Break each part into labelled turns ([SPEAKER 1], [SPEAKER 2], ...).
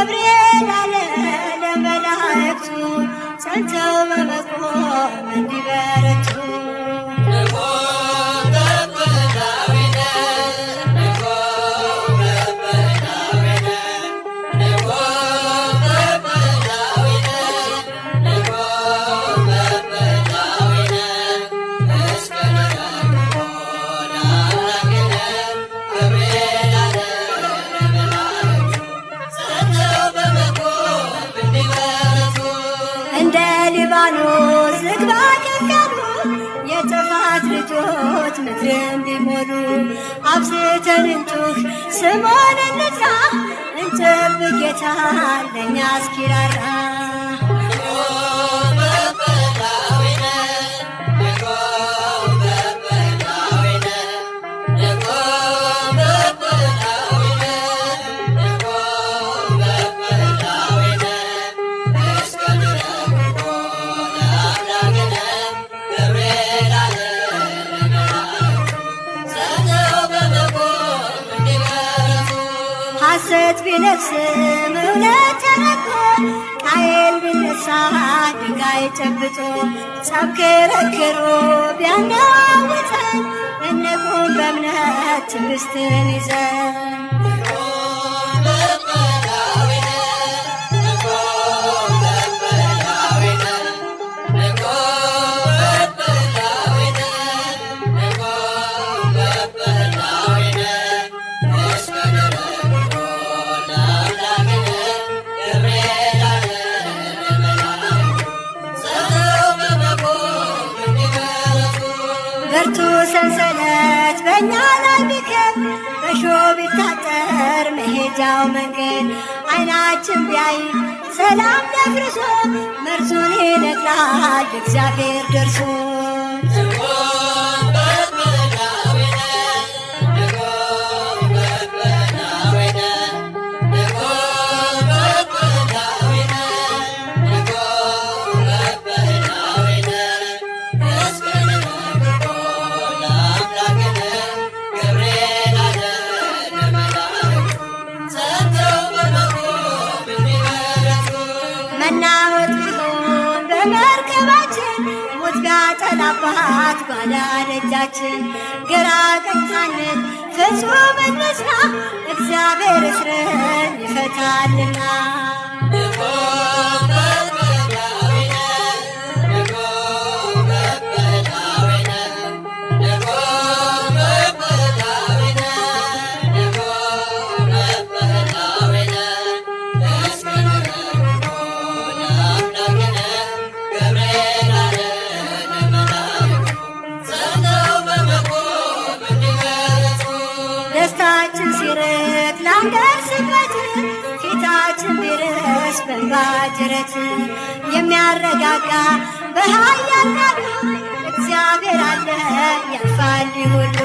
[SPEAKER 1] ገብርኤል አለ ለመላእክቱ ጸንተው በመቆም እንዲበረቱ ዝግባ ከካሉ የጥፋት ልጆች ምድርን ቢሞሉ አብዝተን እንጩህ ስሙን እንጥራ እንጠብቅ ጌታን ለእኛ እስኪራራ ሐሰት ቢነግስም እውነት ተነግሮ ቃየል ቢነሳ ድንጋይ ጨብጦ ጸብ ክርክሩ ቢያናውጠን እንቁም በእምነት ትዕግስትን ይዘን ብርቱ ሰንሰለት በእኛ ላይ ቢከብ በእሾህ ቢታጠር መሄጃው መንገድ ዓይናችን ቢያይ ሰላም ደፍርሶ መርዙን ይነቅላል እግዚአብሔር ደርሶ መናወጥ ቢሆን በመርከባችን ሞት ቢያጠላባት ጓዳ ደጃችን ግራ ቀኝ ሳንል ፍጹም እንጽና እግዚአብሔር እስርን ይፈታልና ደስታችን ሲርቅ ላንደርስበት ፊታችን ቢርስ በእንባ ጅረት የሚያረጋጋ በኃያል ቃሉ እግዚአብሔር አለ ያልፋል ሁሉ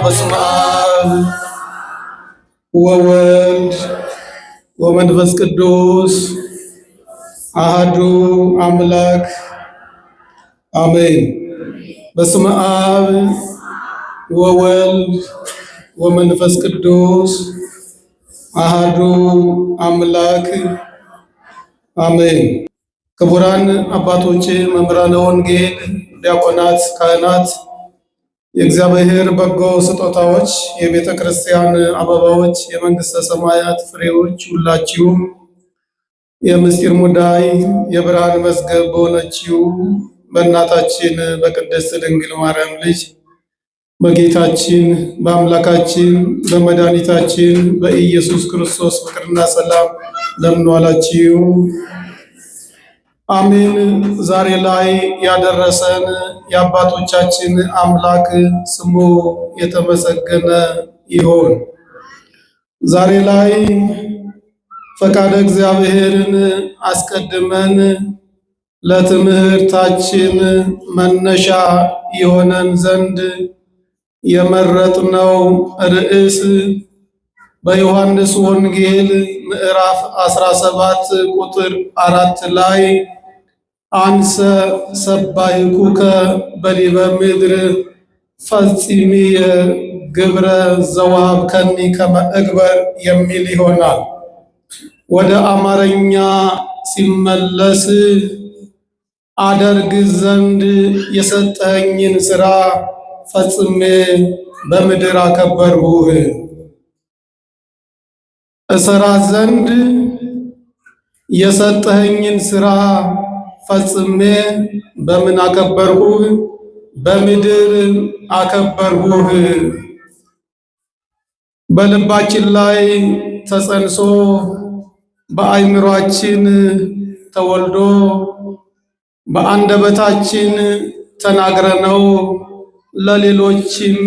[SPEAKER 2] በስመ አብ ወወልድ ወመንፈስ ቅዱስ አሐዱ አምላክ አሜን። በስመ አብ ወወልድ ወመንፈስ ቅዱስ አሐዱ አምላክ አሜን። ክቡራን አባቶቼ፣ መምህራነ ወንጌል፣ ዲያቆናት፣ ካህናት፣ የእግዚአብሔር በጎ ስጦታዎች፣ የቤተ ክርስቲያን አበባዎች፣ የመንግሥተ ሰማያት ፍሬዎች ሁላችሁም የምስጢር ሙዳይ የብርሃን መዝገብ በሆነችው በእናታችን በቅድስት ድንግል ማርያም ልጅ በጌታችን በአምላካችን በመድኃኒታችን በኢየሱስ ክርስቶስ ፍቅርና ሰላም እንደምን ዋላችሁ? አሜን። ዛሬ ላይ ያደረሰን የአባቶቻችን አምላክ ስሙ የተመሰገነ ይሁን። ዛሬ ላይ ፈቃደ እግዚአብሔርን አስቀድመን ለትምህርታችን መነሻ የሆነን ዘንድ የመረጥነው ርዕስ በዮሐንስ ወንጌል ምዕራፍ 17 ቁጥር 4 ላይ አንሰ ሰባይኩከ በዲበ ምድር ፈጺምየ ግብረ ዘወሀብከኒ ከመ እግበር የሚል ይሆናል። ወደ አማርኛ ሲመለስ አደርግ ዘንድ የሰጠኸኝን ሥራ ፈጽሜ በምድር አከበርሁህ። እሰራ ዘንድ የሰጠኸኝን ሥራ ፈጽሜ በምን አከበርሁህ? በምድር አከበርሁህ። በልባችን ላይ ተጸንሶ በአእምሯችን ተወልዶ በአንደበታችን ተናግረነው ለሌሎችም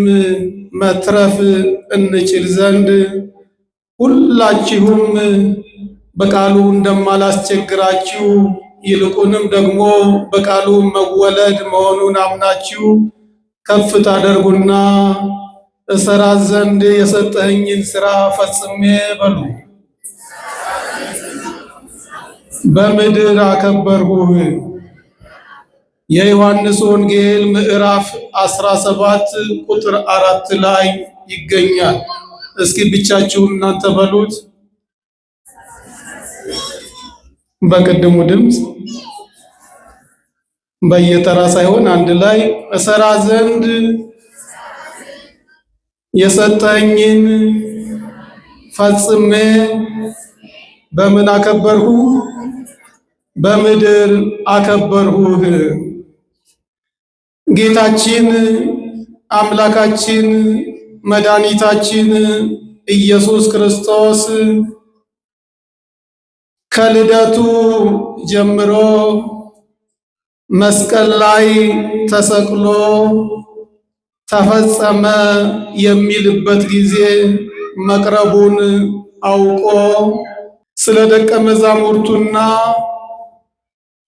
[SPEAKER 2] መትረፍ እንችል ዘንድ ሁላችሁም በቃሉ እንደማላስቸግራችሁ ይልቁንም ደግሞ በቃሉ መወለድ መሆኑን አምናችሁ ከፍ ታደርጉና እሰራ ዘንድ የሰጠኸኝን ሥራ ፈጽሜ በሉ። በምድር አከበርሁህ። የዮሐንስ ወንጌል ምዕራፍ 17 ቁጥር 4 ላይ ይገኛል። እስኪ ብቻችሁን እናንተ በሉት። በቅድሙ ድምፅ በየተራ ሳይሆን አንድ ላይ እሰራ ዘንድ የሰጠኝን ፈጽሜ በምን አከበርሁ? በምድር አከበርሁህ። ጌታችን አምላካችን መድኃኒታችን ኢየሱስ ክርስቶስ ከልደቱ ጀምሮ መስቀል ላይ ተሰቅሎ ተፈጸመ የሚልበት ጊዜ መቅረቡን አውቆ ስለ ደቀ መዛሙርቱና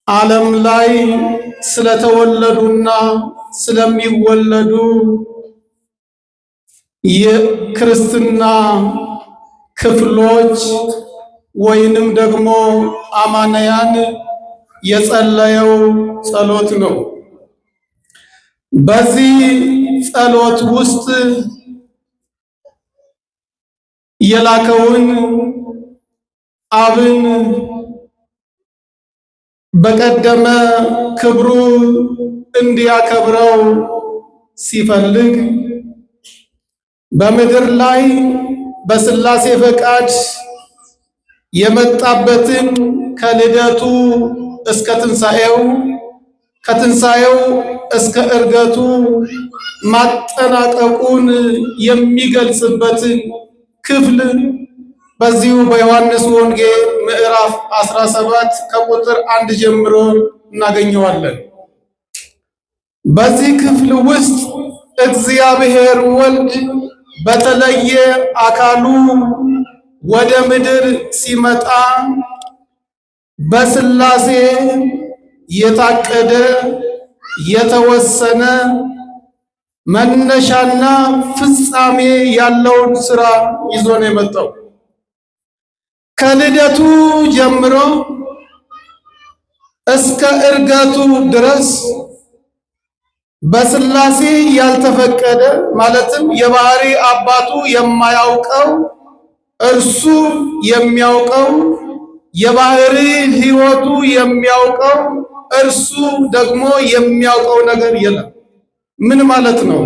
[SPEAKER 2] ዓለም ላይ ስለተወለዱና ስለሚወለዱ የክርስትና ክፍሎች ወይንም ደግሞ አማንያን የጸለየው ጸሎት ነው። በዚህ ጸሎት ውስጥ የላከውን አብን በቀደመ ክብሩ እንዲያከብረው ሲፈልግ በምድር ላይ በሥላሴ ፈቃድ የመጣበትን ከልደቱ እስከ ትንሣኤው ከትንሣኤው እስከ ዕርገቱ ማጠናቀቁን የሚገልጽበትን ክፍል በዚሁ በዮሐንስ ወንጌል ምዕራፍ 17 ከቁጥር 1 ጀምሮ እናገኘዋለን። በዚህ ክፍል ውስጥ እግዚአብሔር ወልድ በተለየ አካሉ ወደ ምድር ሲመጣ በሥላሴ የታቀደ የተወሰነ መነሻና ፍጻሜ ያለውን ሥራ ይዞ ነው የመጣው። ከልደቱ ጀምሮ እስከ ዕርገቱ ድረስ በሥላሴ ያልተፈቀደ ማለትም የባህሪ አባቱ የማያውቀው እርሱ የሚያውቀው የባህሪ ሕይወቱ የሚያውቀው እርሱ ደግሞ የሚያውቀው ነገር የለም። ምን ማለት ነው?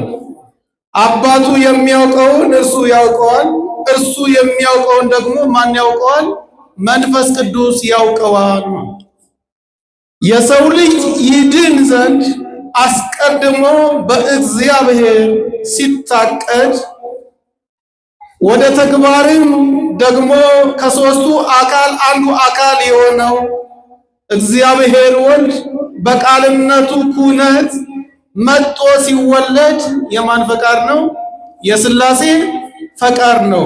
[SPEAKER 2] አባቱ የሚያውቀውን እርሱ ያውቀዋል። እርሱ የሚያውቀውን ደግሞ ማን ያውቀዋል? መንፈስ ቅዱስ ያውቀዋል። የሰው ልጅ ይድን ዘንድ አስቀድሞ በእግዚአብሔር ሲታቀድ ወደ ተግባርም ደግሞ ከሦስቱ አካል አንዱ አካል የሆነው እግዚአብሔር ወልድ በቃልነቱ ኩነት መጥቶ ሲወለድ የማን ፈቃድ ነው? የሥላሴ ፈቃድ ነው።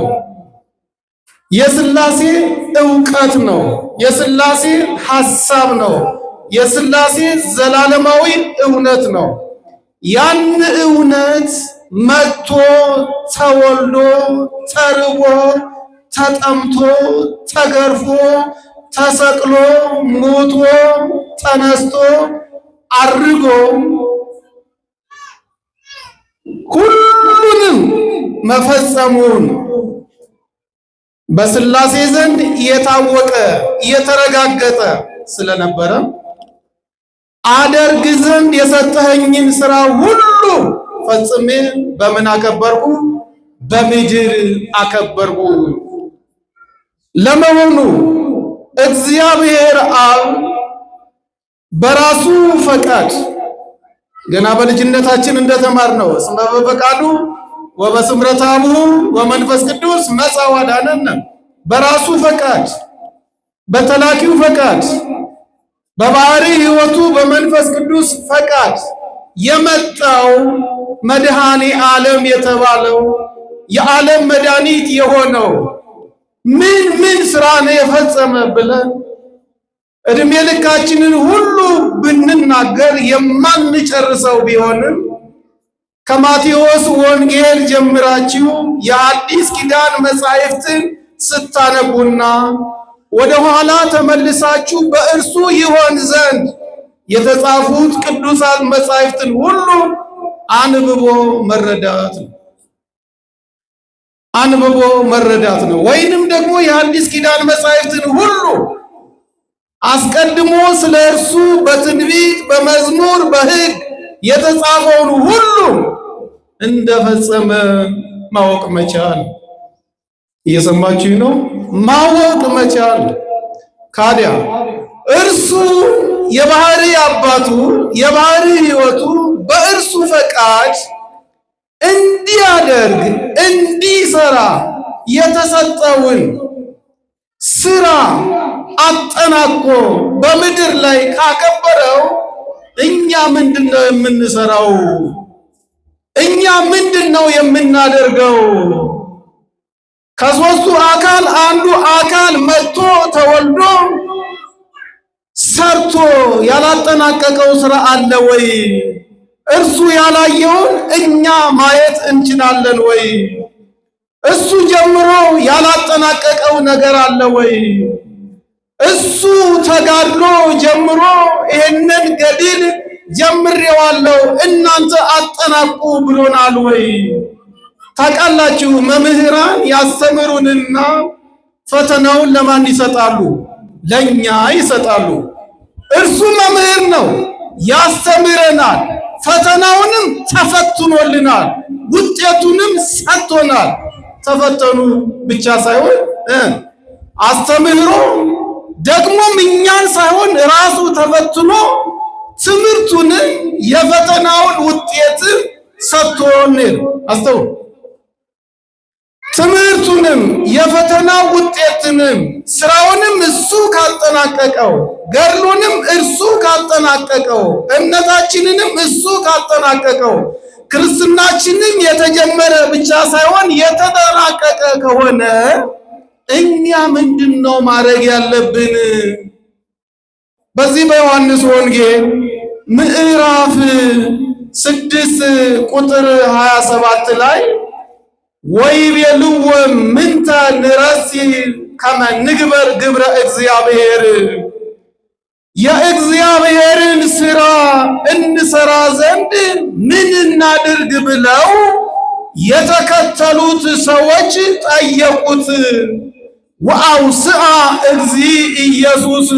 [SPEAKER 2] የሥላሴ ዕውቀት ነው። የሥላሴ ሐሳብ ነው። የሥላሴ ዘላለማዊ እውነት ነው። ያን እውነት መጥቶ ተወልዶ ተርቦ ተጠምቶ ተገርፎ ተሰቅሎ ሞቶ ተነስቶ አርጎ ሁሉንም መፈጸሙን በሥላሴ ዘንድ የታወቀ የተረጋገጠ ስለነበረ አደርግ ዘንድ የሰጠኸኝን ሥራ ሁሉ ፈጽሜ በምን አከበርኩ? በምድር አከበርኩ። ለመሆኑ እግዚአብሔር አብ በራሱ ፈቃድ ገና በልጅነታችን እንደተማርነው እስመ በፈቃዱ ወበስምረት አቡሁ ወመንፈስ ቅዱስ መጽአ ወአዳነነ፣ በራሱ ፈቃድ በተላኪው ፈቃድ በባህሪ ሕይወቱ በመንፈስ ቅዱስ ፈቃድ የመጣው መድኃኔ ዓለም የተባለው የዓለም መድኃኒት የሆነው ምን ሥራ ነው የፈጸመ ብለን እድሜ ልካችንን ሁሉ ብንናገር የማንጨርሰው ቢሆንም ከማቴዎስ ወንጌል ጀምራችሁ የአዲስ ኪዳን መጻሕፍትን ስታነቡና ወደ ኋላ ተመልሳችሁ በእርሱ ይሆን ዘንድ የተጻፉት ቅዱሳት መጻሕፍትን ሁሉ አንብቦ መረዳት ነው። አንብቦ መረዳት ነው። ወይንም ደግሞ የአዲስ ኪዳን መጻሕፍትን ሁሉ አስቀድሞ ስለ እርሱ በትንቢት በመዝሙር በሕግ የተጻፈውን ሁሉ እንደፈጸመ ማወቅ መቻል። እየሰማችሁ ነው? ማወቅ መቻል። ካዲያ እርሱ የባህሪ አባቱ የባህሪ ሕይወቱ በእርሱ ፈቃድ እንዲያደርግ እንዲሰራ የተሰጠውን ስራ አጠናቆ በምድር ላይ ካከበረው እኛ ምንድነው የምንሰራው? እኛ ምንድነው የምናደርገው? ከሦስቱ አካል አንዱ አካል መጥቶ ተወልዶ ሰርቶ ያላጠናቀቀው ስራ አለ ወይ? እርሱ ያላየውን እኛ ማየት እንችላለን ወይ? እሱ ጀምሮ ያላጠናቀቀው ነገር አለ ወይ? እሱ ተጋድሎ ጀምሮ ይሄንን ገድል ጀምሬዋለሁ እናንተ አጠናቁ ብሎናል ወይ? ታውቃላችሁ፣ መምህራን ያስተምሩንና ፈተናውን ለማን ይሰጣሉ? ለኛ ይሰጣሉ። እርሱ መምህር ነው፣ ያስተምረናል። ፈተናውንም ተፈትኖልናል፣ ውጤቱንም ሰጥቶናል። ተፈተኑ ብቻ ሳይሆን አስተምህሮ ደግሞም እኛን ሳይሆን ራሱ ተፈትኖ ትምህርቱንም የፈተናውን ውጤት ሰጥቶን አስተውሉ። ትምህርቱንም የፈተናው ውጤትንም ስራውንም እሱ ካጠናቀቀው፣ ገድሉንም እርሱ ካጠናቀቀው፣ እምነታችንንም እሱ ካጠናቀቀው፣ ክርስትናችንም የተጀመረ ብቻ ሳይሆን የተጠናቀቀ ከሆነ እኛ ምንድነው ማድረግ ያለብን? በዚህ በዮሐንስ ወንጌል ምዕራፍ 6 ቁጥር 27 ላይ ወይቤልዎ ምንተ ንረሲ ከመ ንግበር ግብረ እግዚአብሔር፣ የእግዚአብሔርን ሥራ እንሰራ ዘንድ ምን እናድርግ ብለው የተከተሉት ሰዎች ጠየቁት። ወአውስአ እግዚእ ኢየሱስ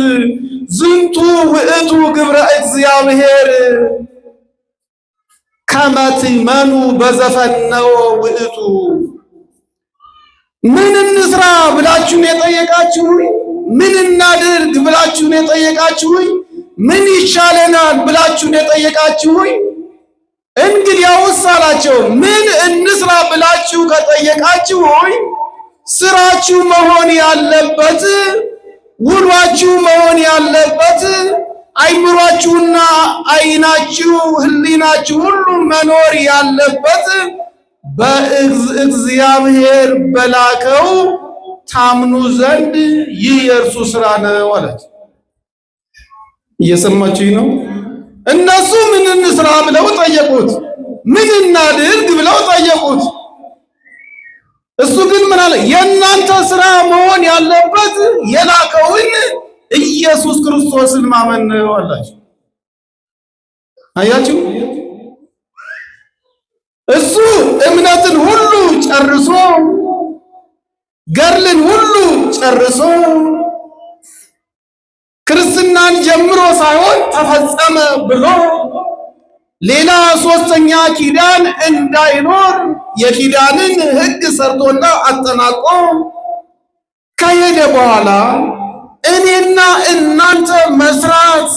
[SPEAKER 2] ዝንቱ ውእቱ ግብረ እግዚአብሔር ከመ ትእመኑ በዘፈነወ ውእቱ። ምን እንስራ ብላችሁን የጠየቃችሁኝ? ምን እናድርግ ብላችሁን የጠየቃችሁኝ? ምን ይሻለናል ብላችሁን የጠየቃችሁኝ? እንግዲያውስ አላቸው፣ ምን እንስራ ብላችሁ ከጠየቃችሁኝ ስራችሁ መሆን ያለበት፣ ውሏችሁ መሆን ያለበት፣ አይምሯችሁና አይናችሁ ህሊናችሁ ሁሉ መኖር ያለበት በእግዚአብሔር በላከው ታምኑ ዘንድ ይህ የእርሱ ስራ ነው አለት። እየሰማችሁ ነው? እነሱ ምን እንስራ ብለው ጠየቁት። ምን እናድርግ ብለው ጠየቁት። እሱ ግን ምን አለ? የእናንተ ስራ መሆን ያለበት የላከውን ኢየሱስ ክርስቶስን ማመን ነው አላችሁ። አያችሁ? እምነትን ሁሉ ጨርሶ ገድልን ሁሉ ጨርሶ ክርስትናን ጀምሮ ሳይሆን ተፈጸመ ብሎ ሌላ ሶስተኛ ኪዳን እንዳይኖር የኪዳንን ሕግ ሰርቶና አጠናቆ ከሄደ በኋላ እኔና እናንተ መስራት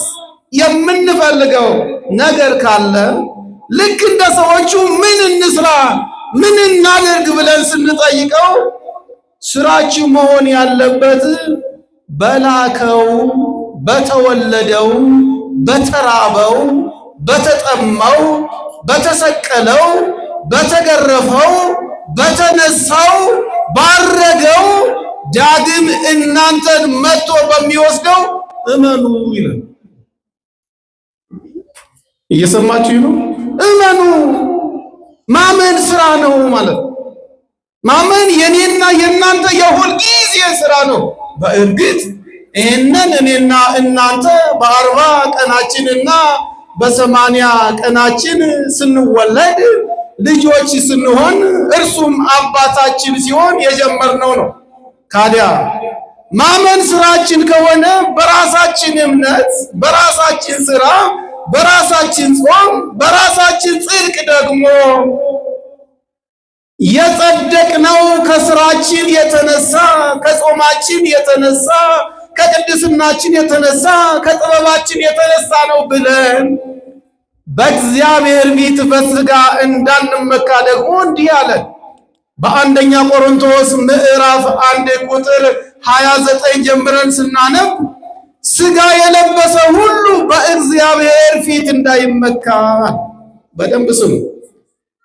[SPEAKER 2] የምንፈልገው ነገር ካለ ልክ እንደ ሰዎቹ ምን እንስራ ምን እናደርግ ብለን ስንጠይቀው ስራችሁ መሆን ያለበት በላከው በተወለደው በተራበው በተጠማው በተሰቀለው በተገረፈው በተነሳው ባረገው ዳግም እናንተን መጥቶ በሚወስደው እመኑ ይላል። እየሰማችሁ ነው? እመኑ። ማመን ስራ ነው ማለት ነው። ማመን የኔና የእናንተ የሁል ጊዜ ስራ ነው። በእርግጥ ይህንን እኔና እናንተ በ40 ቀናችንና በ80 ቀናችን ስንወለድ ልጆች ስንሆን እርሱም አባታችን ሲሆን የጀመርነው ነው። ካዲያ ማመን ስራችን ከሆነ በራሳችን እምነት፣ በራሳችን ስራ፣ በራሳችን ጾም፣ በራሳችን ጽድቅ ደግሞ የጸደቅነው ከስራችን የተነሳ ከጾማችን የተነሳ ከቅድስናችን የተነሳ ከጥበባችን የተነሳ ነው ብለን በእግዚአብሔር ፊት በሥጋ እንዳንመካ ደግሞ እንዲህ አለን። በአንደኛ ቆሮንቶስ ምዕራፍ 1 ቁጥር 29 ጀምረን ስናነብ ሥጋ የለበሰ ሁሉ በእግዚአብሔር ፊት እንዳይመካ። በደንብ ስሙ።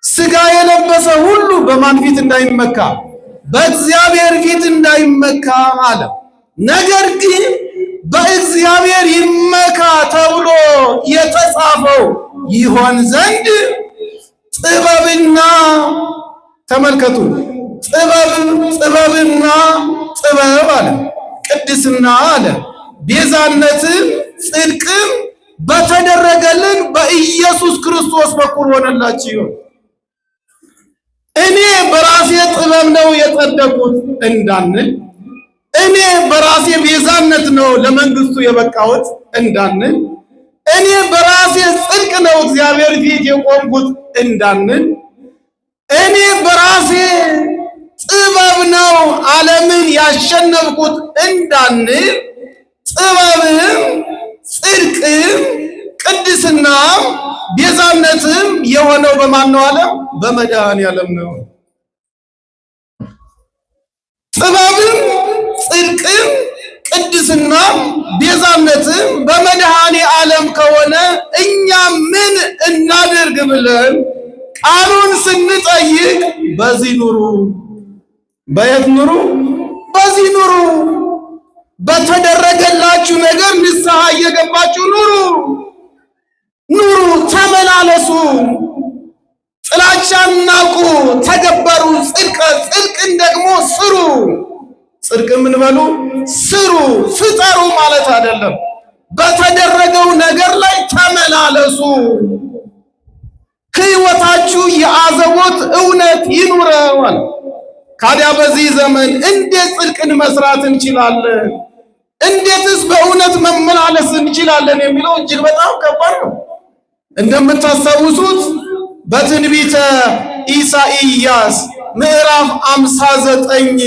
[SPEAKER 2] ሥጋ የለበሰ ሁሉ በማን ፊት እንዳይመካ? በእግዚአብሔር ፊት እንዳይመካ አለ። ነገር ግን በእግዚአብሔር ይመካ ተብሎ የተጻፈው ይሆን ዘንድ ጥበብና ተመልከቱ፣ ጥበብና ጥበብ አለ፣ ቅድስና አለ፣ ቤዛነትም ጽድቅም በተደረገልን በኢየሱስ ክርስቶስ በኩል ሆነላችሁ። እኔ በራሴ ጥበብ ነው የጸደቁት እንዳንል፣ እኔ በራሴ ቤዛነት ነው ለመንግስቱ የበቃሁት እንዳንል፣ እኔ በራሴ ጽድቅ ነው እግዚአብሔር ፊት የቆምኩት እንዳንል፣ እኔ በራሴ ጥበብ ነው ዓለምን ያሸነፍኩት እንዳንል፣ ጥበብም ጽድቅም ቅድስናም ቤዛነትም የሆነው በማን ነው አለ? በመድኃኔዓለም ነው። ጥበብም ጽድቅም ቅድስናም ቤዛነትም በመድኃኔዓለም ከሆነ እኛ ምን እናድርግ ብለን ቃሉን ስንጠይቅ በዚህ ኑሩ። በየት ኑሩ? በዚህ ኑሩ። በተደረገላችሁ ነገር ንስሐ እየገባችሁ ኑሩ። ኑሩ፣ ተመላለሱ፣ ጥላቻን ናቁ፣ ተገበሩ፣ ጽድቅን ደግሞ ስሩ። ጽድቅ ምን በሉ? ስሩ፣ ፍጠሩ ማለት አይደለም። በተደረገው ነገር ላይ ተመላለሱ። ሕይወታችሁ የአዘቦት እውነት ይኑረዋል። ካዲያ በዚህ ዘመን እንዴት ጽድቅን መስራት እንችላለን? እንዴትስ በእውነት መመላለስ እንችላለን የሚለው እጅግ በጣም ከባድ ነው። እንደምታስታውሱት በትንቢተ ኢሳይያስ ምዕራፍ 59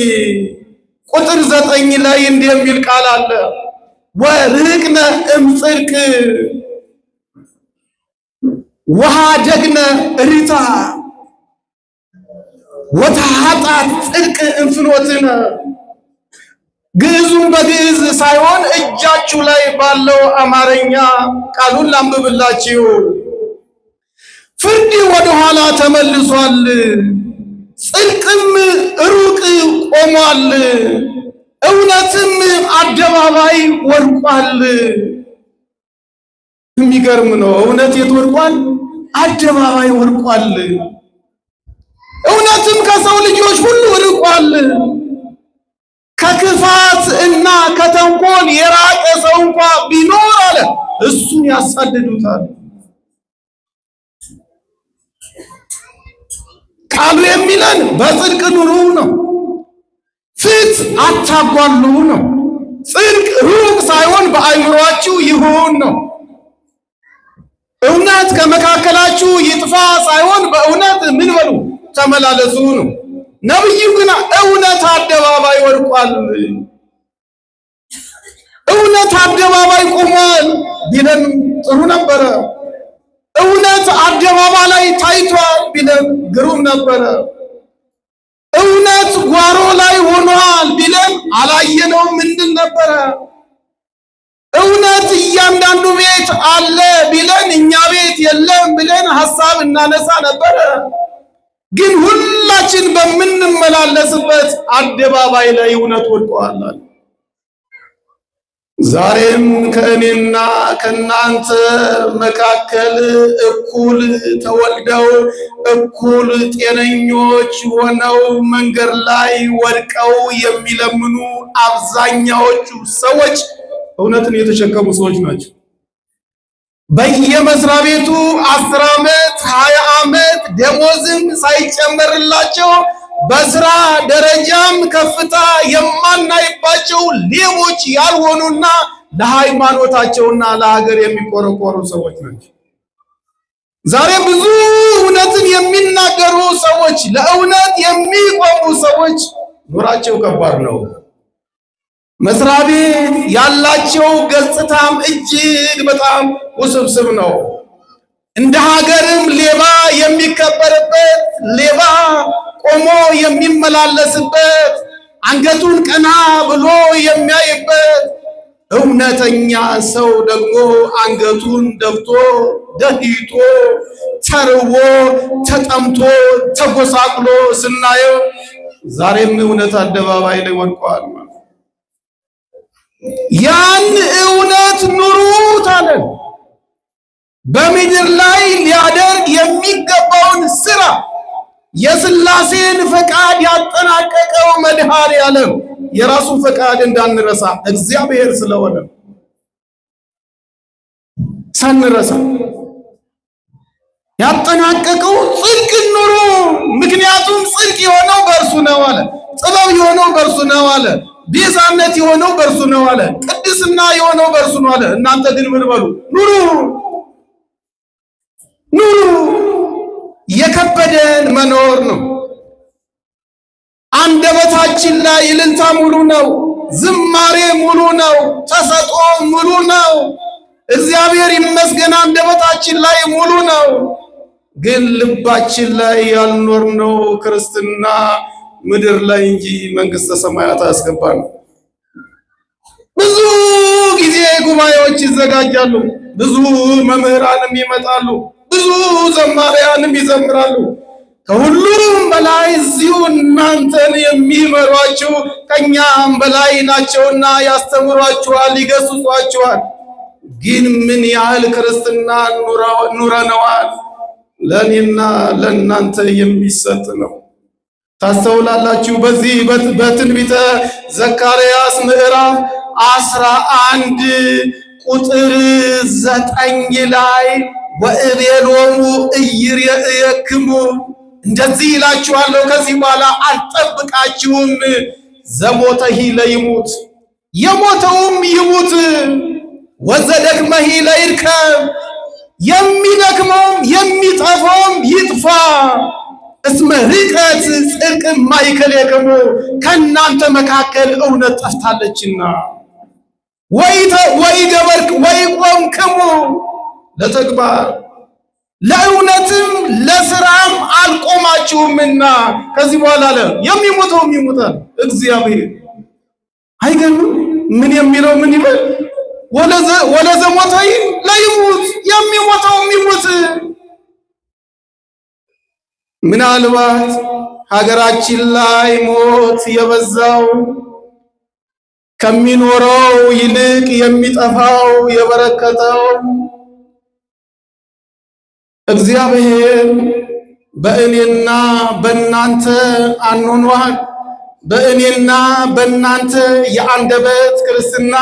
[SPEAKER 2] ቁጥር 9 ላይ እንዲህ የሚል ቃል አለ። ወርቅነ እምጽድቅ ወሃደግነ ሪታ ወተሃጣት ጽድቅ እንፍኖትነ። ግዕዙን በግዕዝ ሳይሆን እጃችሁ ላይ ባለው አማርኛ ቃሉን ላንብብላችሁ። ፍርድ ወደ ኋላ ተመልሷል፣ ጽድቅም ሩቅ ቆሟል፣ እውነትም አደባባይ ወድቋል። የሚገርም ነው። እውነት የት ወድቋል? አደባባይ ወድቋል። እውነትም ከሰው ልጆች ሁሉ ርቋል። ከክፋት እና ከተንኮል የራቀ ሰው እንኳ ቢኖር አለ እሱን ያሳድዱታል። ቃሉ የሚለን በጽድቅ ኑሩ ነው። ፍት አታጓሉ ነው። ጽድቅ ሩቅ ሳይሆን በአእምሯችሁ ይሁን ነው። እውነት ከመካከላችሁ ይጥፋ ሳይሆን በእውነት ምን በሉ ተመላለሱ ነው። ነብዩ ግን እውነት አደባባይ ወድቋል፣ እውነት አደባባይ ቆሟል ቢለን ጥሩ ነበረ። እውነት አደባባይ ላይ ታይቷል ቢለን ግሩም ነበረ። እውነት ጓሮ ላይ ሆኗል ቢለን አላየነውም ምንድን ነበረ። እውነት እያንዳንዱ ቤት አለ ቢለን እኛ ቤት የለም ብለን ሐሳብ እናነሳ ነበረ። ግን ሁላችን በምንመላለስበት አደባባይ ላይ እውነት ወድቋል። ዛሬም ከእኔና ከናንተ መካከል እኩል ተወልደው እኩል ጤነኞች ሆነው መንገድ ላይ ወድቀው የሚለምኑ አብዛኛዎቹ ሰዎች እውነትን የተሸከሙ ሰዎች ናቸው። በየመስሪያ ቤቱ 10 ዓመት 20 ዓመት ደሞዝም ሳይጨመርላቸው በስራ ደረጃም ከፍታ የማናይባቸው ሌቦች ያልሆኑና ለሃይማኖታቸውና ለሀገር የሚቆረቆሩ ሰዎች ናቸው። ዛሬ ብዙ እውነትን የሚናገሩ ሰዎች፣ ለእውነት የሚቆሙ ሰዎች ኑራቸው ከባድ ነው። መስሪያ ቤት ያላቸው ገጽታም እጅግ በጣም ውስብስብ ነው። እንደ ሀገርም ሌባ የሚከበርበት፣ ሌባ ቆሞ የሚመላለስበት፣ አንገቱን ቀና ብሎ የሚያይበት፣ እውነተኛ ሰው ደግሞ አንገቱን ደፍቶ ደህይቶ ተርቦ ተጠምቶ ተጎሳቅሎ ስናየው ዛሬም እውነት አደባባይ ላይ ወድቋል። ያን እውነት ኑሩት አለን። በምድር ላይ ሊያደርግ የሚገባውን ስራ የሥላሴን ፈቃድ ያጠናቀቀው መድኃኔዓለም የራሱን ፈቃድ እንዳንረሳ እግዚአብሔር ስለሆነ ሳንረሳ ያጠናቀቀው ጽድቅ ኑሩ። ምክንያቱም ጽድቅ የሆነው በእርሱ ነው አለ። ጥበብ የሆነው በእርሱ ነው አለ። ቤዛነት የሆነው በእርሱ ነው አለ። ቅድስና የሆነው በእርሱ ነው አለ። እናንተ ግን ምን በሉ? ኑሩ ኑሩ። የከበደን መኖር ነው። አንደበታችን ላይ እልልታ ሙሉ ነው። ዝማሬ ሙሉ ነው። ተሰጥኦ ሙሉ ነው። እግዚአብሔር ይመስገን አንደበታችን ላይ ሙሉ ነው። ግን ልባችን ላይ ያልኖርነው ክርስትና ምድር ላይ እንጂ መንግስተ ሰማያት አያስገባን። ብዙ ጊዜ ጉባኤዎች ይዘጋጃሉ። ብዙ መምህራንም ይመጣሉ። ብዙ ዘማሪያንም ይዘምራሉ። ከሁሉም በላይ እዚሁ እናንተን የሚመሯችሁ ከኛም በላይ ናቸውና ያስተምሯችኋል፣ ይገስጿችኋል። ግን ምን ያህል ክርስትና ኑረነዋል? ለእኔና ለእናንተ የሚሰጥ ነው። ታስተውላላችሁ። በዚህ በትንቢተ ዘካርያስ ምዕራፍ 11 ቁጥር 9 ላይ ወእቤሎሙ ኢይሬእየክሙ እንደዚህ ይላችኋለሁ፣ ከዚህ በኋላ አልጠብቃችሁም። ዘሞተሂ ለይሙት የሞተውም ይሙት፣ ወዘደክመሂ ለይርከብ የሚደክመውም የሚጠፋውም ይጥፋ። እስመ ርቀት ጽድቅ ማእከሌክሙ ከእናንተ መካከል እውነት ጠፍታለችና ወይገበርክ ወይቆምክሙ ለተግባር ለእውነትም ለስራም አልቆማችሁምና ከዚህ በኋላ አለ የሚሞተውም ይሞታል። እግዚአብሔር አይገርምም? ምን የሚለው ምን ይበል? ወለዘሞተይ ለይሙት የሚሞተውም ይሙት። ምናልባት ሀገራችን ላይ ሞት የበዛው ከሚኖረው ይልቅ የሚጠፋው የበረከተው እግዚአብሔር በእኔና በእናንተ አኗኗር በእኔና በእናንተ የአንደበት ክርስትና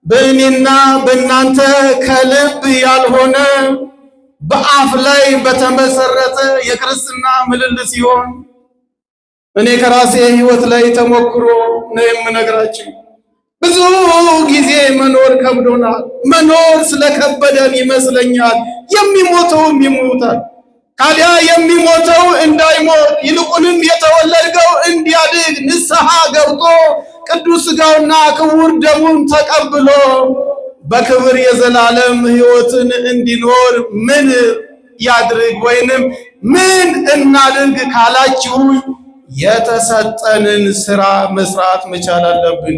[SPEAKER 2] በእኔና በእናንተ ከልብ ያልሆነ በአፍ ላይ በተመሰረተ የክርስትና ምልልስ ሲሆን እኔ ከራሴ ሕይወት ላይ ተሞክሮ ነው የምነግራችሁ። ብዙ ጊዜ መኖር ከብዶናል። መኖር ስለከበደን ይመስለኛል የሚሞተውም ይሞታል። ታዲያ የሚሞተው እንዳይሞት ይልቁንም የተወለደው እንዲያድግ ንስሐ ገብቶ ቅዱስ ሥጋውና ክቡር ደሙን ተቀብሎ በክብር የዘላለም ሕይወትን እንዲኖር ምን ያድርግ ወይንም ምን እናድርግ ካላችሁ የተሰጠንን ሥራ መስራት መቻል አለብን።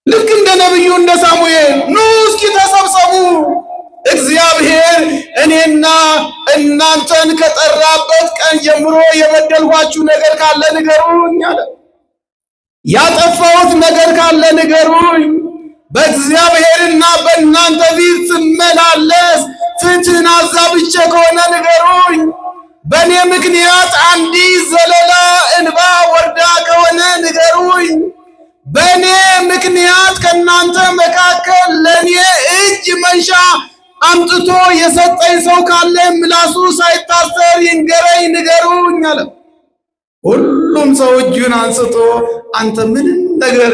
[SPEAKER 2] ልክ እንደ ነቢዩ እንደ ሳሙኤል ኑ እስኪ ተሰብሰቡ፣ እግዚአብሔር እኔና እናንተን ከጠራበት ቀን ጀምሮ የበደልኋችሁ ነገር ካለ ንገሩኝ አለ። ያጠፋሁት ነገር ካለ ንገሩኝ። በእግዚአብሔርና በእናንተ ፊት ስመላለስ ፍትህን አዛብቼ ከሆነ ንገሩኝ። በእኔ ምክንያት አንዲት ዘለላ እንባ ወርዳ ከሆነ ንገሩኝ። በእኔ ምክንያት ከእናንተ መካከል ለእኔ እጅ መንሻ አምጥቶ የሰጠኝ ሰው ካለ ምላሱ ሳይታሰር ይንገረኝ፣ ንገሩኝ አለ። ሁሉም ሰው እጁን አንስቶ አንተ ምንም ነገር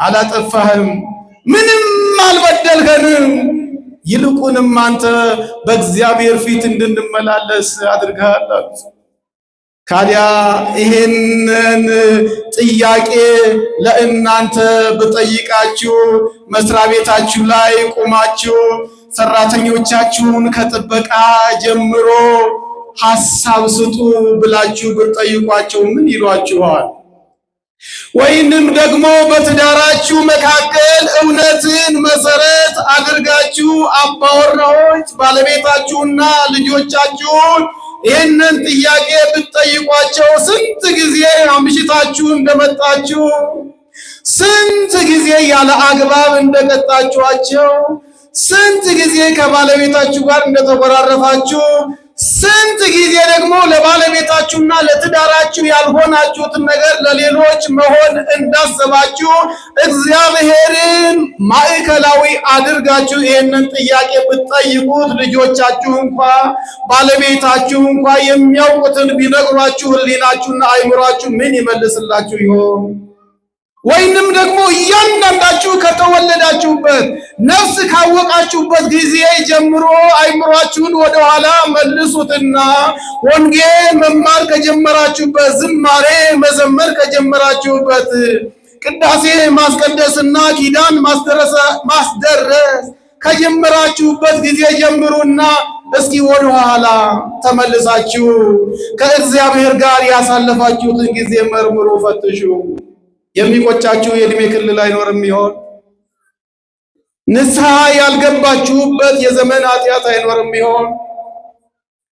[SPEAKER 2] አላጠፋህም፣ ምንም አልበደልከንም፣ ይልቁንም አንተ በእግዚአብሔር ፊት እንድንመላለስ አድርገሃል አሉት። ታዲያ ይሄንን ጥያቄ ለእናንተ ብጠይቃችሁ መስሪያ ቤታችሁ ላይ ቆማችሁ ሰራተኞቻችሁን ከጥበቃ ጀምሮ ሐሳብ ስጡ ብላችሁ ብትጠይቋቸው ምን ይሏችኋል? ወይንም ደግሞ በትዳራችሁ መካከል እውነትን መሰረት አድርጋችሁ አባወራዎች ባለቤታችሁና ልጆቻችሁን ይህንን ጥያቄ ብትጠይቋቸው ስንት ጊዜ አምሽታችሁ እንደመጣችሁ፣ ስንት ጊዜ ያለ አግባብ እንደቀጣችኋቸው፣ ስንት ጊዜ ከባለቤታችሁ ጋር እንደተኮራረፋችሁ፣ ስንት ጊዜ ደግሞ ለባለቤታችሁና ለትዳራችሁ ያልሆናችሁትን ነገር ለሌሎች መሆን እንዳሰባችሁ እግዚአብሔርን ማዕከላዊ አድርጋችሁ ይህንን ጥያቄ ብትጠይቁት ልጆቻችሁ እንኳ ባለቤታችሁ እንኳ የሚያውቁትን ቢነግሯችሁ ሕሊናችሁና አይምሯችሁ ምን ይመልስላችሁ ይሆን? ወይንም ደግሞ እያንዳንዳችሁ ከተወለዳችሁበት ነፍስ ካወቃችሁበት ጊዜ ጀምሮ አይምሯችሁን ወደኋላ መልሱትና ወንጌል መማር ከጀመራችሁበት፣ ዝማሬ መዘመር ከጀመራችሁበት፣ ቅዳሴ ማስቀደስና ኪዳን ማስደረስ ከጀመራችሁበት ጊዜ ጀምሩና እስኪ ወደኋላ ተመልሳችሁ ከእግዚአብሔር ጋር ያሳለፋችሁትን ጊዜ መርምሩ፣ ፈትሹ። የሚቆጫችሁ የእድሜ ክልል አይኖርም ይሆን? ንስሐ ያልገባችሁበት የዘመን ኃጢአት አይኖርም ይሆን?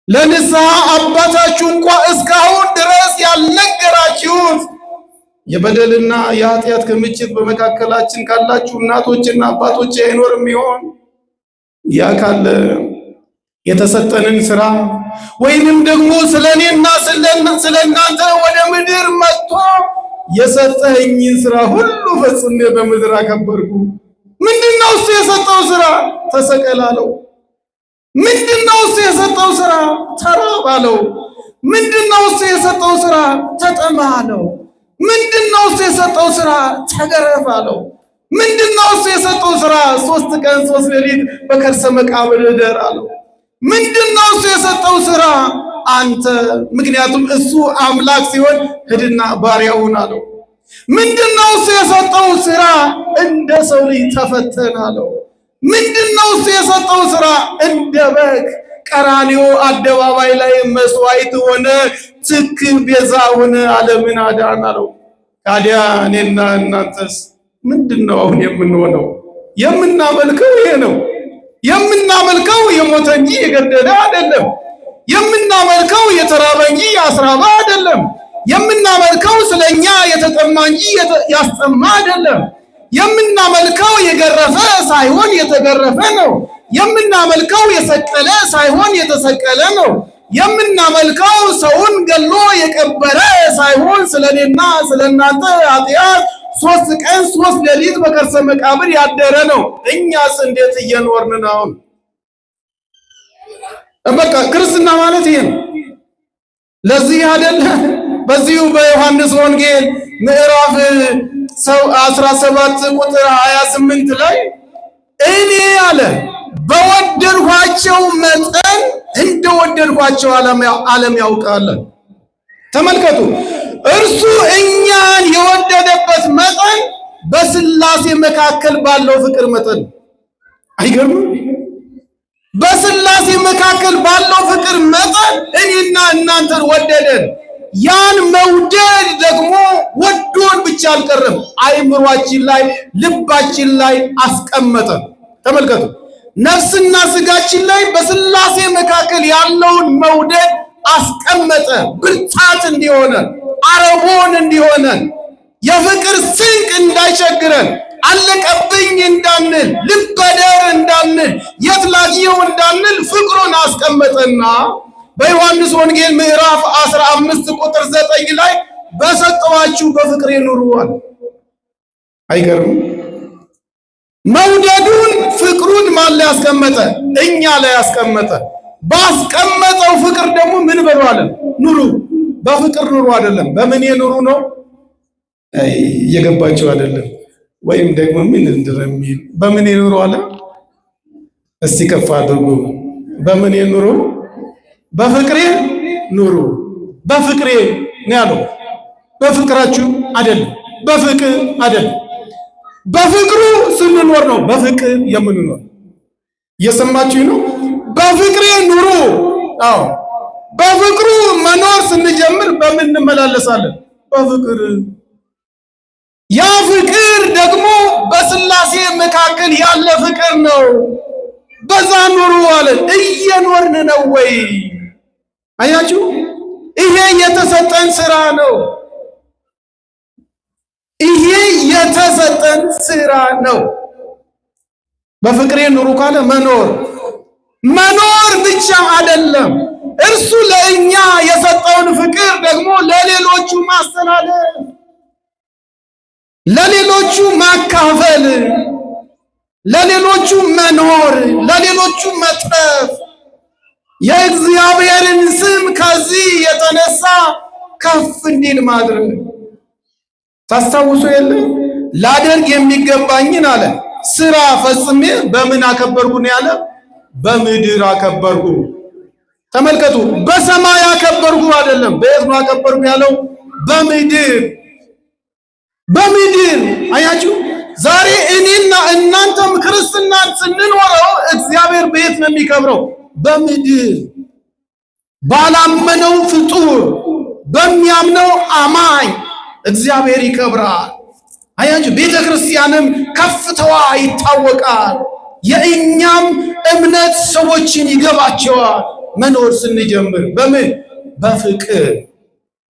[SPEAKER 2] ለንስሐ አባታችሁ እንኳ እስካሁን ድረስ ያልነገራችሁት የበደልና የኃጢአት ክምችት በመካከላችን ካላችሁ እናቶችና አባቶች አይኖርም ይሆን? ያ ካለ የተሰጠንን ሥራ ወይንም ደግሞ ስለኔና ስለእናንተ ወደ ምድር መጥቶ የሰጠኝን ሥራ ሁሉ ፈጽሜ በምድር አከበርኩ። ምንድነው እሱ የሰጠው ሥራ? ተሰቀላለው። ምንድነው እሱ የሰጠው ሥራ? ተራባለው። ምንድነው እሱ የሰጠው ሥራ? ተጠማለው። ምንድነው እሱ የሰጠው ሥራ? ተገረፋለው። ምንድነው እሱ የሰጠው ሥራ? 3 ቀን 3 ሌሊት በከርሰ መቃብር እደር አለው። ምንድነው እሱ የሰጠው ሥራ? አንተ ምክንያቱም እሱ አምላክ ሲሆን ሂድና ባሪያውን አለው። ምንድነው እሱ የሰጠው ሥራ? እንደ ሰው ልጅ ተፈተን አለው። ምንድነው እሱ የሰጠው ሥራ? እንደ በግ ቀራንዮ አደባባይ ላይ መስዋዕት ሆነ፣ ትክ ቤዛ ሆነ፣ ዓለምን አዳን አለው። ታዲያ እኔና እናንተስ ምንድነው አሁን የምንሆነው? የምናመልከው ይሄ ነው። የምናመልከው የሞተ እንጂ የገደለ አይደለም። የምናመልከው የተራበ እንጂ ያስራበ አይደለም። የምናመልከው ስለኛ የተጠማ እንጂ ያስጠማ አይደለም። የምናመልከው የገረፈ ሳይሆን የተገረፈ ነው። የምናመልከው የሰቀለ ሳይሆን የተሰቀለ ነው። የምናመልከው ሰውን ገሎ የቀበረ ሳይሆን ስለኔና ስለናንተ ኃጢአት 3 ቀን 3 ሌሊት በከርሰ መቃብር ያደረ ነው። እኛስ እንዴት እየኖርን ነው? በቃ ክርስትና ማለት ይሄ ነው። ለዚህ አይደለ በዚሁ በዮሐንስ ወንጌል ምዕራፍ 17 ቁጥር 28 ላይ እኔ አለ በወደድኳቸው መጠን እንደወደድኳቸው ዓለም ያውቃል። ተመልከቱ፣ እርሱ እኛን የወደደበት መጠን በስላሴ መካከል ባለው ፍቅር መጠን አይገርምም? በስላሴ መካከል ባለው ፍቅር መጠን እኔና እናንተን ወደደን። ያን መውደድ ደግሞ ወዶን ብቻ አልቀረም፣ አይምሯችን ላይ ልባችን ላይ አስቀመጠ። ተመልከቱ፣ ነፍስና ስጋችን ላይ በስላሴ መካከል ያለውን መውደድ አስቀመጠ። ብርታት እንዲሆነን፣ አረቦን እንዲሆነን፣ የፍቅር ስንቅ እንዳይቸግረን፣ አለቀብኝ እንዳንል፣ ልበደር እንዳንል፣ የት ላግኘው እንዳንል ፍቅሩን አስቀመጠና በዮሐንስ ወንጌል ምዕራፍ 15 ቁጥር 9 ላይ በሰጠዋችሁ በፍቅሬ ኑሩ አለ። አይገርም? መውደዱን ፍቅሩን ማን ላይ ያስቀመጠ? እኛ ላይ ያስቀመጠ። ባስቀመጠው ፍቅር ደግሞ ምን በሉ አለ? ኑሩ። በፍቅር ኑሩ አይደለም፣ በምን ኑሩ ነው? እየገባቸው አይደለም። ወይም ደግሞ ምን እንደሚል በምን ኑሩ አለ? እስቲ ከፍ አድርጉ። በምን ኑሩ? በፍቅሬ ኑሩ። በፍቅሬ ነው ያለው። በፍቅራችሁ አይደለም፣ በፍቅር አይደለም። በፍቅሩ ስንኖር ነው በፍቅር የምንኖር። እየሰማችሁ ነው? በፍቅሬ ኑሩ። አዎ፣ በፍቅሩ መኖር ስንጀምር በምን እንመላለሳለን? በፍቅር። ያ ፍቅር ደግሞ በስላሴ መካከል ያለ ፍቅር ነው። በዛ ኑሩ አለ። እየኖርን ነው ወይ? አያችሁ፣ ይሄ የተሰጠን ስራ ነው። ይሄ የተሰጠን ስራ ነው። በፍቅሬ ኑሩ ካለ መኖር ብቻ አይደለም፣ እርሱ ለእኛ የሰጠውን ፍቅር ደግሞ ለሌሎቹ ማስተላለፍ፣ ለሌሎቹ ማካፈል፣ ለሌሎቹ መኖር፣ ለሌሎቹ መትረፍ፣ የእግዚአብሔርን ስም ከዚህ የተነሳ ከፍ እንዲል ማድረግ። ታስታውሱ የለ ላደርግ የሚገባኝን አለ ስራ ፈጽሜ በምን አከበርኩ ነው ያለ? በምድር አከበርኩ። ተመልከቱ፣ በሰማይ አከበርኩ አይደለም። በየት ነው አከበርኩ ያለው? በምድር። በምድር አያችሁ። ዛሬ እኔና እናንተም ክርስትናን ስንኖረው እግዚአብሔር በየት ነው የሚከብረው? በምድር። ባላመነው ፍጡር በሚያምነው አማኝ እግዚአብሔር ይከብራል። አያችሁ፣ ቤተ ክርስቲያንም ከፍታዋ ይታወቃል። የእኛም እምነት ሰዎችን ይገባቸዋል መኖር ስንጀምር በምን? በፍቅር።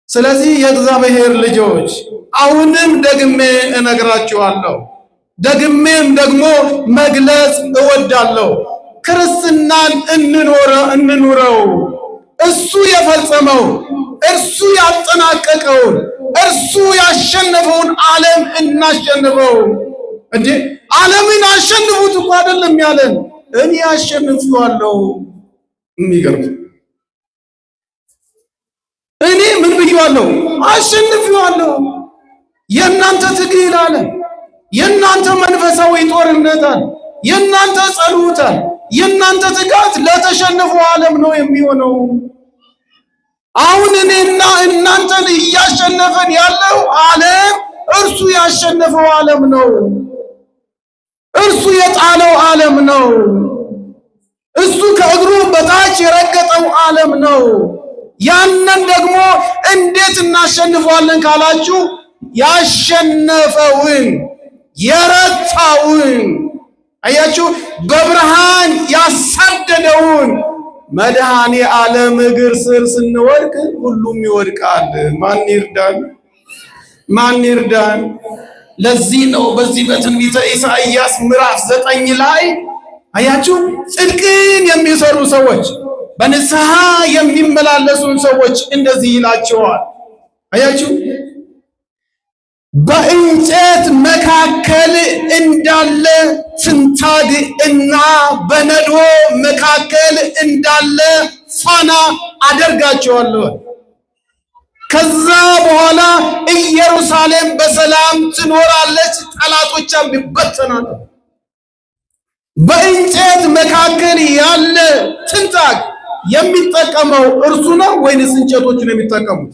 [SPEAKER 2] ስለዚህ የእግዚአብሔር ልጆች አሁንም ደግሜ እነግራችኋለሁ፣ ደግሜም ደግሞ መግለጽ እወዳለሁ። ክርስትናን እንኑረው። እሱ የፈጸመው፣ እርሱ ያጠናቀቀውን፣ እርሱ ያሸነፈውን ዓለም እናሸንፈው። እንዴ ዓለምን አሸንፉት እኮ አይደለም ያለን፣ እኔ አሸንፌዋለሁ። የሚገርም እኔ ምን ብዬዋለሁ? አሸንፌዋለሁ። የእናንተ ትግል አለ፣ የእናንተ መንፈሳዊ ጦርነት አለ፣ የእናንተ ጸሎት አለ፣ የእናንተ ትጋት ለተሸነፈው ዓለም ነው የሚሆነው። አሁን እኔና እናንተን እያሸነፈን ያለው ዓለም እርሱ ያሸነፈው ዓለም ነው። እርሱ የጣለው ዓለም ነው። እሱ ከእግሩ በታች የረገጠው ዓለም ነው። ያንን ደግሞ እንዴት እናሸንፈዋለን ካላችሁ ያሸነፈውን የረታውን፣ አያችሁ፣ በብርሃን ያሳደደውን መድኃኔ ዓለም እግር ስር ስንወድቅ ሁሉም ይወድቃል። ማን ይርዳን? ማን ይርዳን? ለዚህ ነው በዚህ በትንቢተ ኢሳይያስ ምዕራፍ 9 ላይ አያችሁ፣ ጽድቅን የሚሰሩ ሰዎች፣ በንስሐ የሚመላለሱን ሰዎች እንደዚህ ይላቸዋል። አያችሁ፣ በእንጨት መካከል እንዳለ ትንታግ እና በነዶ መካከል እንዳለ ፋና አደርጋቸዋለሁ። ከዛ በኋላ ኢየሩሳሌም በሰላም ትኖራለች፣ ጠላቶቿም ይበተናሉ። በእንጨት መካከል ያለ ትንታግ የሚጠቀመው እርሱ ነው ወይንስ እንጨቶቹ ነው የሚጠቀሙት?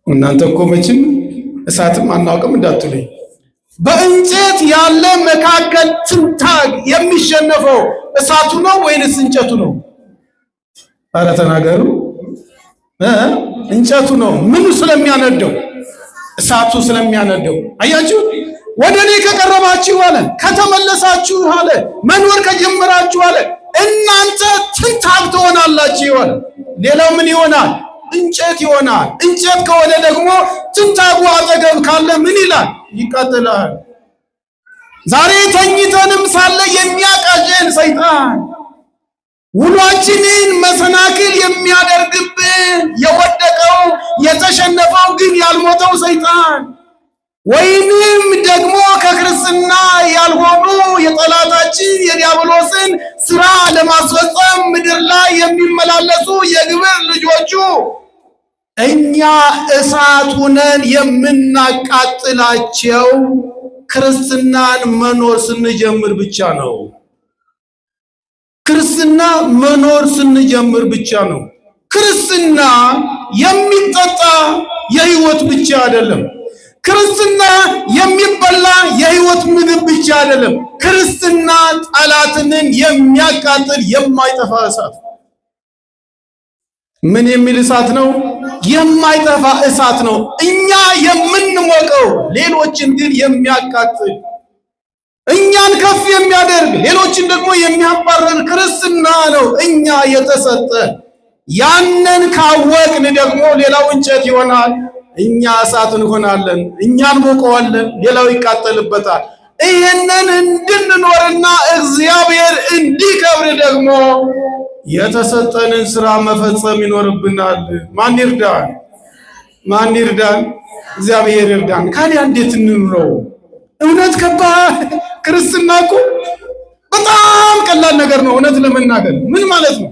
[SPEAKER 2] እናንተ እኮ መቼም እሳትም አናውቅም እንዳትሉኝ። በእንጨት ያለ መካከል ትንታግ የሚሸነፈው እሳቱ ነው ወይንስ እንጨቱ ነው? ኧረ ተናገሩ። እንጨቱ ነው። ምኑ ስለሚያነደው? እሳቱ ስለሚያነደው። አያችሁ፣ ወደ እኔ ከቀረባችሁ አለ፣ ከተመለሳችሁ አለ፣ መኖር ከጀመራችሁ አለ፣ እናንተ ትንታግ ትሆናላችሁ አለ። ሌላው ምን ይሆናል? እንጨት ይሆናል። እንጨት ከሆነ ደግሞ ትንታጉ አጠገብ ካለ ምን ይላል? ይቃጠላል። ዛሬ ተኝተንም ሳለ የሚያቃዠን ሰይጣን፣ ውሏችንን መሰናክል የሚያደርግብን የወደቀው የተሸነፈው ግን ያልሞተው ሰይጣን፣ ወይንም ደግሞ ከክርስትና ያልሆኑ የጠላታችን የዲያብሎስን ስራ ለማስፈጸም ምድር ላይ የሚመላለሱ የግብር ልጆቹ እኛ እሳት ሆነን የምናቃጥላቸው ክርስትናን መኖር ስንጀምር ብቻ ነው። ክርስትና መኖር ስንጀምር ብቻ ነው። ክርስትና የሚጠጣ የህይወት ብቻ አይደለም። ክርስትና የሚበላ የህይወት ምግብ ብቻ አይደለም። ክርስትና ጠላትንን የሚያቃጥል የማይጠፋ እሳት። ምን የሚል እሳት ነው? የማይጠፋ እሳት ነው። እኛ የምንሞቀው ሌሎችን ግን የሚያቃጥል፣ እኛን ከፍ የሚያደርግ ሌሎችን ደግሞ የሚያባርር ክርስትና ነው እኛ የተሰጠ። ያንን ካወቅን ደግሞ ሌላው እንጨት ይሆናል፣ እኛ እሳት እንሆናለን። እኛን ሞቀዋለን፣ ሌላው ይቃጠልበታል። ይህንን እንድንኖርና እግዚአብሔር እንዲከብር ደግሞ የተሰጠንን ስራ መፈጸም ይኖርብናል። ማን ይርዳን? ማን ይርዳን? እግዚአብሔር ይርዳን። ካዲያ እንዴት እንኑረው? እውነት ከባድ ክርስትና እኮ በጣም ቀላል ነገር ነው። እውነት ለመናገር ምን ማለት ነው?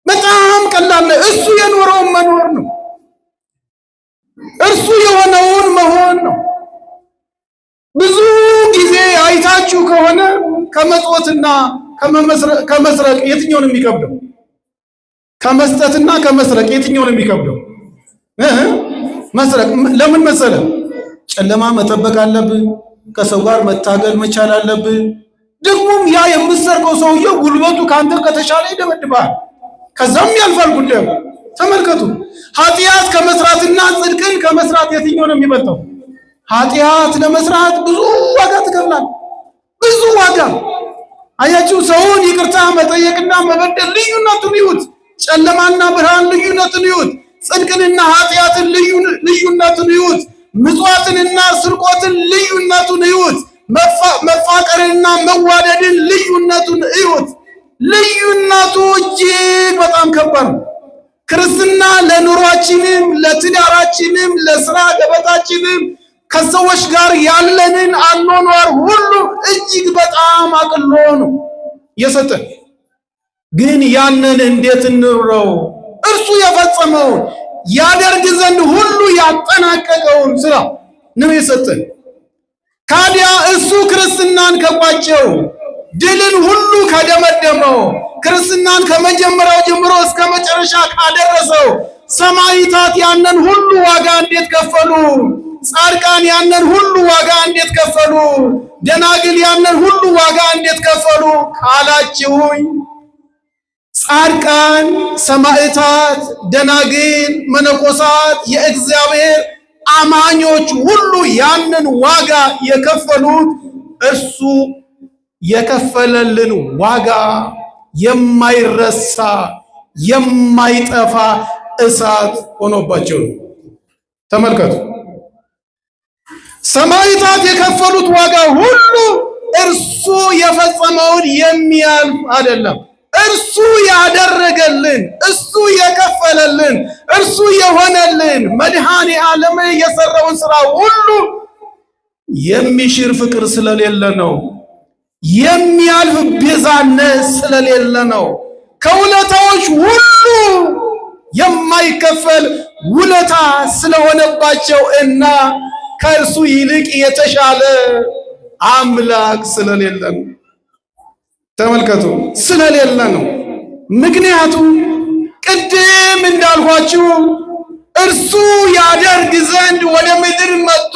[SPEAKER 2] በጣም ቀላል ነው። እሱ የኖረውን መኖር ነው። እርሱ የሆነውን መሆን ነው። ብዙ ጊዜ አይታችሁ ከሆነ ከመጽወትና ከመስረቅ የትኛው ነው የሚከብደው? ከመስጠትና ከመስረቅ የትኛው ነው የሚከብደው? መስረቅ። ለምን መሰለ? ጨለማ መጠበቅ አለብህ። ከሰው ጋር መታገል መቻል አለብህ። ደግሞም ያ የምትሰርቀው ሰውዬ ጉልበቱ ከአንተ ከተሻለ ይደበድባል። ከዛም ያልፋል ጉዳዩ። ተመልከቱ። ኃጢአት ከመስራትና ጽድቅን ከመስራት የትኛው ነው የሚበልጠው? ኃጢአት ለመስራት ብዙ ዋጋ ትከፍላለህ። ብዙ ዋጋ። አያችሁ፣ ሰውን ይቅርታ መጠየቅና መበደል ልዩነቱን ይዩት። ጨለማና ብርሃን ልዩነቱን ይዩት። ጽድቅንና ኃጢአትን ልዩነቱን ይዩት። ምጽዋትንና ስርቆትን ልዩነቱን ይዩት። መፋቀርንና መዋደድን ልዩነቱን ይዩት። ልዩነቱ እጅግ በጣም ከባድ ነው። ክርስትና ለኑሯችንም፣ ለትዳራችንም፣ ለስራ ገበታችንም ከሰዎች ጋር ያለንን አኗኗር ሁሉ እጅግ በጣም አቅሎ ነው የሰጠን። ግን ያንን እንዴት እንኑረው? እርሱ የፈጸመውን ያደርግ ዘንድ ሁሉ ያጠናቀቀውን ስራ ነው የሰጠን። ካዲያ እሱ ክርስትናን ከቋጨው፣ ድልን ሁሉ ከደመደመው፣ ክርስትናን ከመጀመሪያው ጀምሮ እስከ መጨረሻ ካደረሰው፣ ሰማዕታት ያንን ሁሉ ዋጋ እንዴት ከፈሉ? ጻድቃን ያንን ሁሉ ዋጋ እንዴት ከፈሉ? ደናግል ያንን ሁሉ ዋጋ እንዴት ከፈሉ ካላችሁኝ፣ ጻድቃን፣ ሰማዕታት፣ ደናግል፣ መነኮሳት፣ የእግዚአብሔር አማኞች ሁሉ ያንን ዋጋ የከፈሉት እርሱ የከፈለልን ዋጋ የማይረሳ የማይጠፋ እሳት ሆኖባቸው ነው። ተመልከቱ። ሰማዕታት የከፈሉት ዋጋ ሁሉ እርሱ የፈጸመውን የሚያልፍ አይደለም። እርሱ ያደረገልን፣ እሱ የከፈለልን እርሱ የሆነልን መድኃኔ ዓለም የሰራውን ሥራ ሁሉ የሚሽር ፍቅር ስለሌለ ነው። የሚያልፍ ቤዛነት ስለሌለ ነው። ከውለታዎች ሁሉ የማይከፈል ውለታ ስለሆነባቸው እና ከእርሱ ይልቅ የተሻለ አምላክ ስለሌለ ነው። ተመልከቱ፣ ስለሌለ ነው። ምክንያቱም ቅድም እንዳልኳችሁ እርሱ ያደርግ ዘንድ ወደ ምድር መጥቶ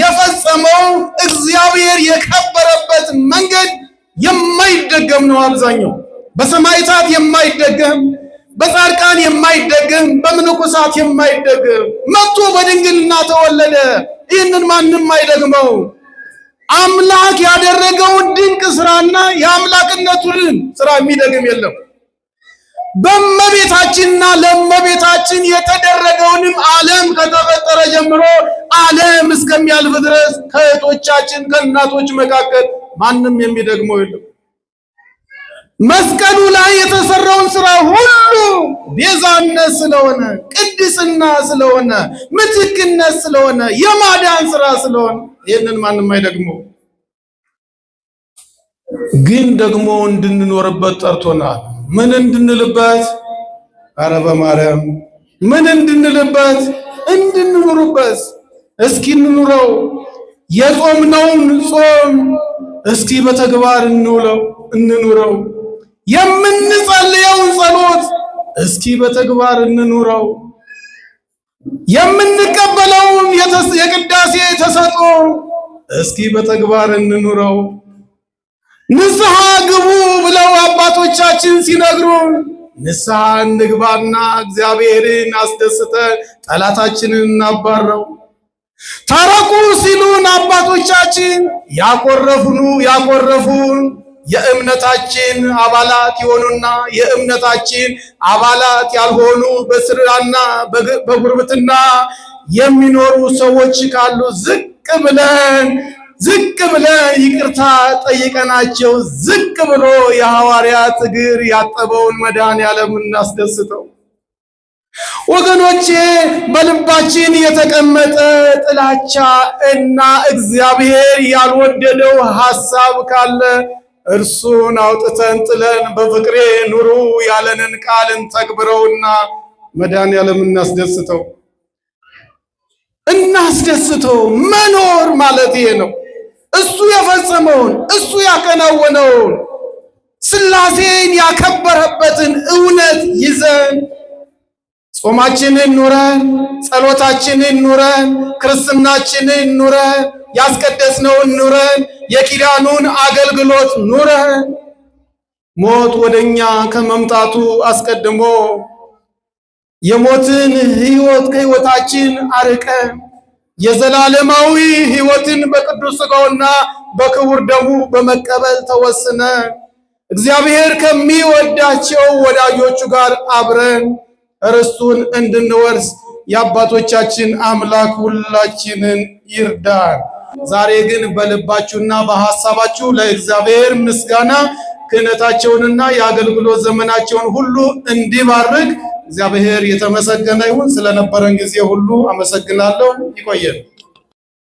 [SPEAKER 2] የፈጸመው እግዚአብሔር የከበረበት መንገድ የማይደገም ነው። አብዛኛው በሰማዕታት የማይደገም፣ በጻድቃን የማይደገም፣ በመነኮሳት የማይደገም መጥቶ በድንግልና ተወለደ። ይህንን ማንም አይደግመው። አምላክ ያደረገውን ድንቅ ስራና የአምላክነቱን ስራ የሚደግም የለም። በእመቤታችንና ለእመቤታችን የተደረገውንም ዓለም ከተፈጠረ ጀምሮ ዓለም እስከሚያልፍ ድረስ ከእህቶቻችን ከእናቶች መካከል ማንም የሚደግመው የለም። መስቀሉ ላይ የተሰራውን ስራ ሁሉ ቤዛነት ስለሆነ፣ ቅድስና ስለሆነ፣ ምትክነት ስለሆነ፣ የማዳን ስራ ስለሆነ ይህንን ማንም አይደግመው። ግን ደግሞ እንድንኖርበት ጠርቶናል። ምን እንድንልበት? ኧረ በማርያም ምን እንድንልበት? እንድንኖርበት። እስኪ እንኑረው። የጾምነውን ጾም እስኪ በተግባር እንኑረው። የምንጸልየውን ጸሎት እስኪ በተግባር እንኑረው። የምንቀበለውን የቅዳሴ ተሰጥኦ እስኪ በተግባር እንኑረው። ንስሐ ግቡ ብለው አባቶቻችን ሲነግሩን ንስሐ እንግባና እግዚአብሔርን አስደስተን ጠላታችንን እናባረው። ታረቁ ሲሉን አባቶቻችን ያኮረፉን የእምነታችን አባላት የሆኑና የእምነታችን አባላት ያልሆኑ በስራና በጉርብትና የሚኖሩ ሰዎች ካሉ ዝቅ ብለን ይቅርታ ጠይቀናቸው ዝቅ ብሎ የሐዋርያት እግር ያጠበውን መድኃኔዓለም እናስደስተው። ወገኖቼ በልባችን የተቀመጠ ጥላቻ እና እግዚአብሔር ያልወደደው ሐሳብ ካለ እርሱን አውጥተን ጥለን በፍቅሬ ኑሩ ያለንን ቃልን ተግብረውና መድኃኔዓለም እናስደስተው። መኖር ማለት ይሄ ነው። እሱ የፈጸመውን እሱ ያከናወነውን ሥላሴን ያከበረበትን እውነት ይዘን ጾማችንን ኑረን፣ ጸሎታችንን ኑረን፣ ክርስትናችንን ኑረን፣ ያስቀደስነውን ኑረን፣ የኪዳኑን አገልግሎት ኑረን ሞት ወደኛ ከመምጣቱ አስቀድሞ የሞትን ሕይወት ከሕይወታችን አርቀን የዘላለማዊ ሕይወትን በቅዱስ ሥጋውና በክቡር ደሙ በመቀበል ተወስነን እግዚአብሔር ከሚወዳቸው ወዳጆቹ ጋር አብረን ርስቱን እንድንወርስ የአባቶቻችን አምላክ ሁላችንን ይርዳን። ዛሬ ግን በልባችሁና በሐሳባችሁ ለእግዚአብሔር ምስጋና ክህነታቸውንና የአገልግሎት ዘመናቸውን ሁሉ እንዲባርክ እግዚአብሔር የተመሰገነ ይሁን። ስለነበረን ጊዜ ሁሉ አመሰግናለሁ። ይቆየን።